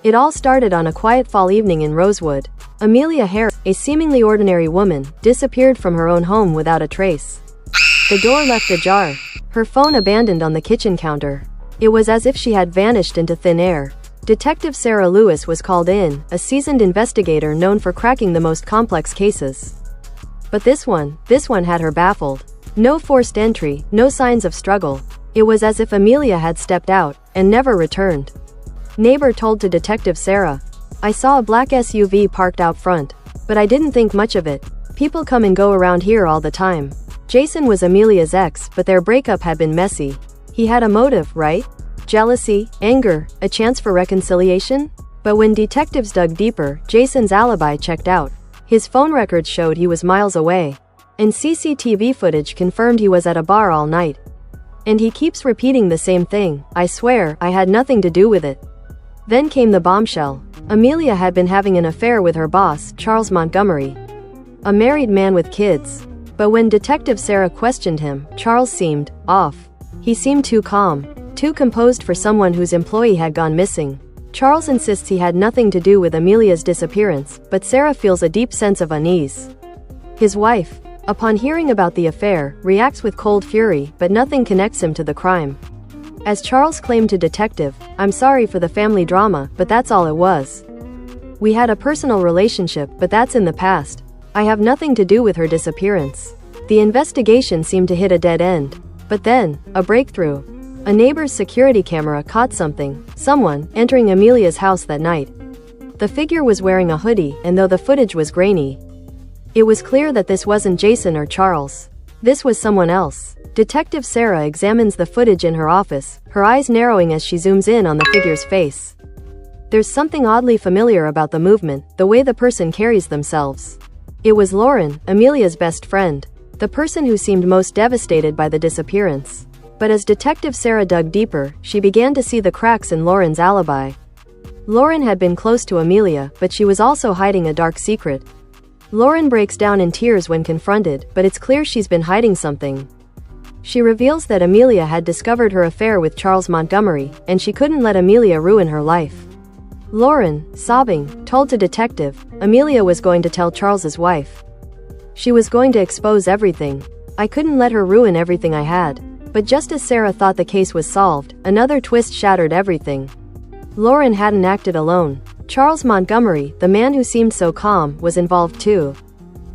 It all started on a quiet fall evening in Rosewood. Amelia Harris, a seemingly ordinary woman, disappeared from her own home without a trace. The door left ajar, her phone abandoned on the kitchen counter. It was as if she had vanished into thin air. Detective Sarah Lewis was called in, a seasoned investigator known for cracking the most complex cases. But this one had her baffled. No forced entry, no signs of struggle. It was as if Amelia had stepped out and never returned. Neighbor told to Detective Sarah, "I saw a black SUV parked out front, but I didn't think much of it. People come and go around here all the time." Jason was Amelia's ex, but their breakup had been messy. He had a motive, right? Jealousy, anger, a chance for reconciliation? But when detectives dug deeper, Jason's alibi checked out. His phone records showed he was miles away, and CCTV footage confirmed he was at a bar all night. And he keeps repeating the same thing, "I swear, I had nothing to do with it." Then came the bombshell. Amelia had been having an affair with her boss, Charles Montgomery, a married man with kids. But when Detective Sarah questioned him, Charles seemed off. He seemed too calm, too composed for someone whose employee had gone missing. Charles insists he had nothing to do with Amelia's disappearance, but Sarah feels a deep sense of unease. His wife, upon hearing about the affair, reacts with cold fury, but nothing connects him to the crime. As Charles claimed to Detective, "I'm sorry for the family drama, but that's all it was. We had a personal relationship, but that's in the past. I have nothing to do with her disappearance." The investigation seemed to hit a dead end. But then, a breakthrough. A neighbor's security camera caught someone, entering Amelia's house that night. The figure was wearing a hoodie, and though the footage was grainy, it was clear that this wasn't Jason or Charles. This was someone else. Detective Sarah examines the footage in her office, her eyes narrowing as she zooms in on the figure's face. There's something oddly familiar about the movement, the way the person carries themselves. It was Lauren, Amelia's best friend, the person who seemed most devastated by the disappearance. But as Detective Sarah dug deeper, she began to see the cracks in Lauren's alibi. Lauren had been close to Amelia, but she was also hiding a dark secret. Lauren breaks down in tears when confronted, but it's clear she's been hiding something. She reveals that Amelia had discovered her affair with Charles Montgomery, and she couldn't let Amelia ruin her life. Lauren, sobbing, told to Detective, Amelia was going to tell Charles's wife. She was going to expose everything. "I couldn't let her ruin everything I had." But just as Sarah thought the case was solved, another twist shattered everything. Lauren hadn't acted alone. Charles Montgomery, the man who seemed so calm, was involved too.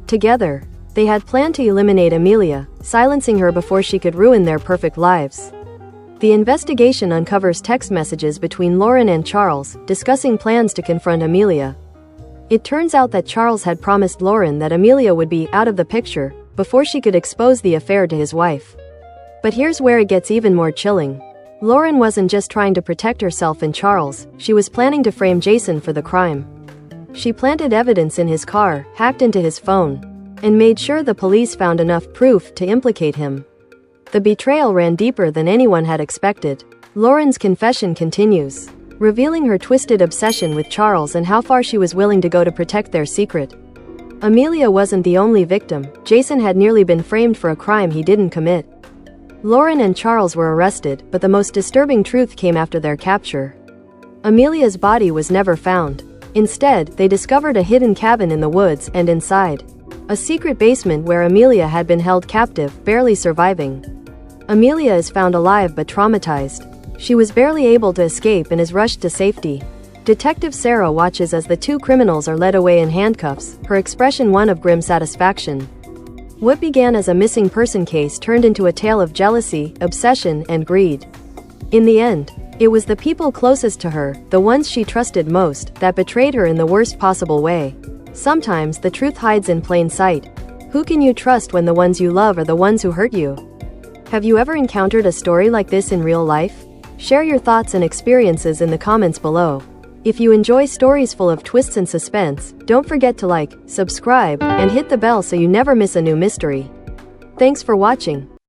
Together, they had planned to eliminate Amelia, silencing her before she could ruin their perfect lives. The investigation uncovers text messages between Lauren and Charles, discussing plans to confront Amelia. It turns out that Charles had promised Lauren that Amelia would be out of the picture before she could expose the affair to his wife. But here's where it gets even more chilling. Lauren wasn't just trying to protect herself and Charles, she was planning to frame Jason for the crime. She planted evidence in his car, hacked into his phone, and made sure the police found enough proof to implicate him. The betrayal ran deeper than anyone had expected. Lauren's confession continues, revealing her twisted obsession with Charles and how far she was willing to go to protect their secret. Amelia wasn't the only victim. Jason had nearly been framed for a crime he didn't commit. Lauren and Charles were arrested, but the most disturbing truth came after their capture. Amelia's body was never found. Instead, they discovered a hidden cabin in the woods, and inside, a secret basement where Amelia had been held captive, barely surviving. Amelia is found alive but traumatized. She was barely able to escape and is rushed to safety. Detective Sarah watches as the two criminals are led away in handcuffs, her expression one of grim satisfaction. What began as a missing person case turned into a tale of jealousy, obsession, and greed. In the end, it was the people closest to her, the ones she trusted most, that betrayed her in the worst possible way. Sometimes the truth hides in plain sight. Who can you trust when the ones you love are the ones who hurt you? Have you ever encountered a story like this in real life? Share your thoughts and experiences in the comments below. If you enjoy stories full of twists and suspense, don't forget to like, subscribe, and hit the bell so you never miss a new mystery. Thanks for watching.